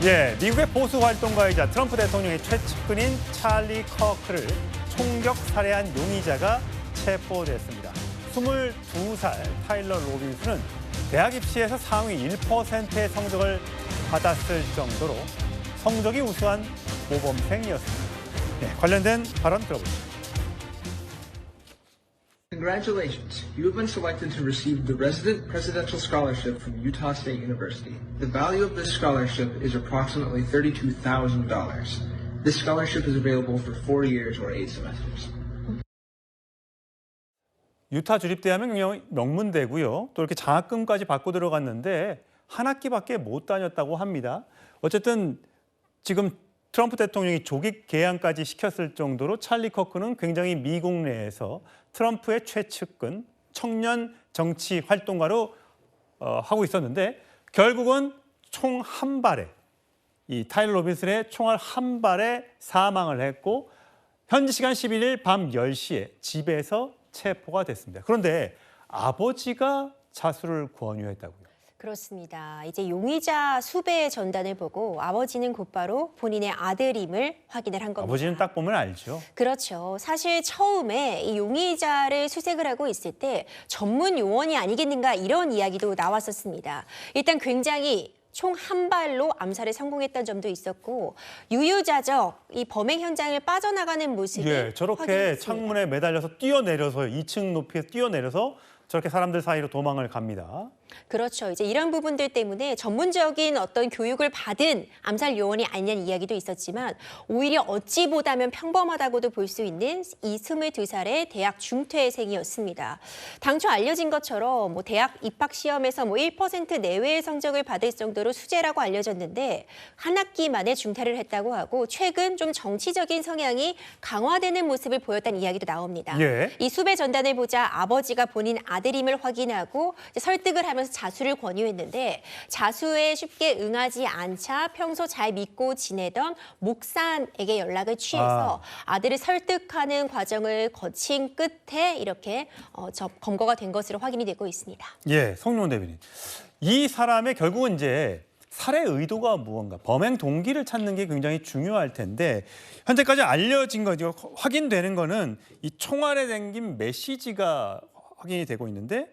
예, 미국의 보수 활동가이자 트럼프 대통령의 최측근인 찰리 커크를 총격 살해한 용의자가 체포됐습니다. 22살 타일러 로빈스는 대학 입시에서 상위 1%의 성적을 받았을 정도로 성적이 우수한 모범생이었습니다. 네, 관련된 발언 들어보시죠. Congratulations, you have been selected to receive the Resident Presidential Scholarship from Utah State University. The value of this scholarship is approximately $32,000. This scholarship is available for 4 years or 8 semesters. 유타 주립대하면 명문대고요. 또 이렇게 장학금까지 받고 들어갔는데 한 학기밖에 못 다녔다고 합니다. 어쨌든 지금 트럼프 대통령이 조기 개항까지 시켰을 정도로 찰리 커크는 굉장히 미국 내에서 트럼프의 최측근, 청년 정치 활동가로 하고 있었는데 결국은 총 한 발에 이 타일러 로빈슨의 총알 한 발에 사망을 했고 현지 시간 11일 밤 10시에 집에서 체포가 됐습니다. 그런데 아버지가 자수를 권유했다고요. 그렇습니다. 이제 용의자 수배의 전단을 보고 아버지는 곧바로 본인의 아들임을 확인을 한 겁니다. 아버지는 딱 보면 알죠. 그렇죠. 사실 처음에 이 용의자를 수색을 하고 있을 때 전문 요원이 아니겠는가 이런 이야기도 나왔었습니다. 일단 굉장히 총 한 발로 암살에 성공했던 점도 있었고 유유자적 이 범행 현장을 빠져나가는 모습이 저렇게 확인됐습니다. 창문에 매달려서 뛰어내려서 2층 높이에서 뛰어내려서 저렇게 사람들 사이로 도망을 갑니다. 그렇죠. 이제 이런 부분들 때문에 전문적인 어떤 교육을 받은 암살 요원이 아니냐는 이야기도 있었지만 오히려 어찌 보다면 평범하다고도 볼 수 있는 이 22살의 대학 중퇴생이었습니다. 당초 알려진 것처럼 대학 입학 시험에서 1% 내외의 성적을 받을 정도로 수재라고 알려졌는데 한 학기 만에 중퇴를 했다고 하고 최근 좀 정치적인 성향이 강화되는 모습을 보였다는 이야기도 나옵니다. 이 수배 전단을 보자 아버지가 본인 아들임을 확인하고 설득을 하면서 자수를 권유했는데 자수에 쉽게 응하지 않자 평소 잘 믿고 지내던 목사에게 연락을 취해서 아들을 설득하는 과정을 거친 끝에 이렇게 검거가 된 것으로 확인이 되고 있습니다. 예, 송룡 대변인. 이 사람의 결국은 이제 살해 의도가 무언가, 범행 동기를 찾는 게 굉장히 중요할 텐데 현재까지 알려진 거죠. 확인되는 거는 이 총알에 담긴 메시지가 확인이 되고 있는데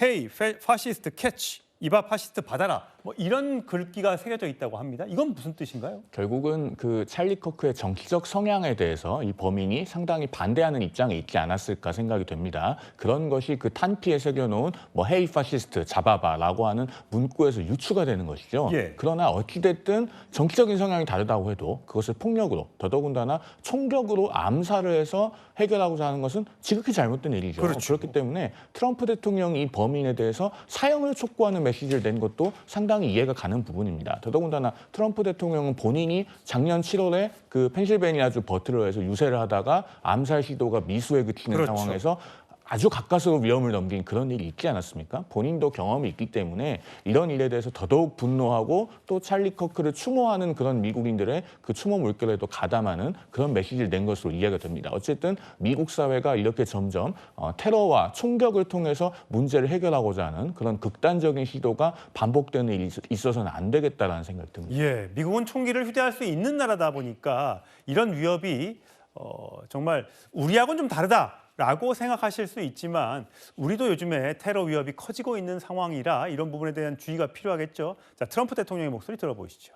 Hey, 파시스트 캐치, 이봐 파시스트 받아라. 이런 글귀가 새겨져 있다고 합니다. 이건 무슨 뜻인가요? 결국은 그 찰리 커크의 정치적 성향에 대해서 이 범인이 상당히 반대하는 입장에 있지 않았을까 생각이 됩니다. 그런 것이 그 탄피에 새겨놓은 헤이 파시스트 잡아봐라고 하는 문구에서 유추가 되는 것이죠. 그러나 어찌됐든 정치적인 성향이 다르다고 해도 그것을 폭력으로 더더군다나 총격으로 암살을 해서 해결하고자 하는 것은 지극히 잘못된 일이죠. 그렇기 때문에 트럼프 대통령이 이 범인에 대해서 사형을 촉구하는 메시지를 낸 것도 상당히 이해가 가는 부분입니다. 더더군다나 트럼프 대통령은 본인이 작년 7월에 그 펜실베니아주 버틀러에서 유세를 하다가 암살 시도가 미수에 그치는 상황에서 아주 가까스로 위험을 넘긴 그런 일이 있지 않았습니까? 본인도 경험이 있기 때문에 이런 일에 대해서 더더욱 분노하고 또 찰리 커크를 추모하는 그런 미국인들의 그 추모 물결에도 가담하는 그런 메시지를 낸 것으로 이해가 됩니다. 어쨌든 미국 사회가 이렇게 점점 테러와 총격을 통해서 문제를 해결하고자 하는 그런 극단적인 시도가 반복되는 일이 있어서는 안 되겠다라는 생각이 듭니다. 예, 미국은 총기를 휴대할 수 있는 나라다 보니까 이런 위협이 정말 우리하고는 좀 다르다. 라고 생각하실 수 있지만 우리도 요즘에 테러 위협이 커지고 있는 상황이라 이런 부분에 대한 주의가 필요하겠죠. 자, 트럼프 대통령의 목소리 들어보시죠.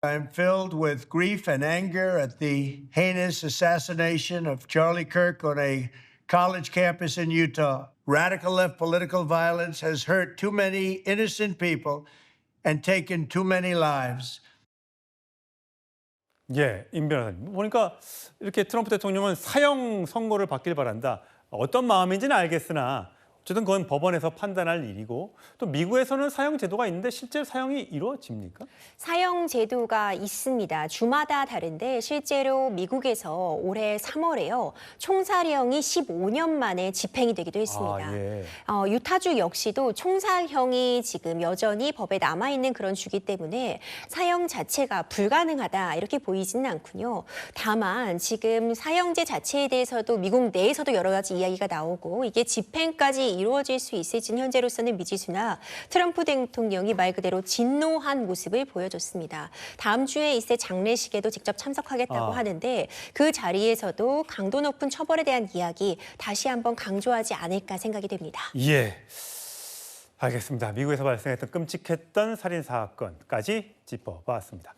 I'm filled with grief and anger at the heinous assassination of Charlie Kirk on a college campus in Utah. Radical left political violence has hurt too many innocent people and taken too many lives. 예, 임 변호사님. 보니까 이렇게 트럼프 대통령은 사형 선고를 받길 바란다. 어떤 마음인지는 알겠으나 어쨌든 그건 법원에서 판단할 일이고 또 미국에서는 사형 제도가 있는데 실제로 사형이 이루어집니까? 사형 제도가 있습니다. 주마다 다른데 실제로 미국에서 올해 3월에요. 총살형이 15년 만에 집행이 되기도 했습니다. 유타주 역시도 총살형이 지금 여전히 법에 남아있는 그런 주기 때문에 사형 자체가 불가능하다 이렇게 보이지는 않군요. 다만 지금 사형제 자체에 대해서도 미국 내에서도 여러 가지 이야기가 나오고 이게 집행까지 이루어질 수 있을지는 현재로서는 미지수나 트럼프 대통령이 말 그대로 진노한 모습을 보여줬습니다. 다음 주에 있을 장례식에도 직접 참석하겠다고 하는데 그 자리에서도 강도 높은 처벌에 대한 이야기 다시 한번 강조하지 않을까 생각이 됩니다. 예, 알겠습니다. 미국에서 발생했던 끔찍했던 살인 사건까지 짚어봤습니다.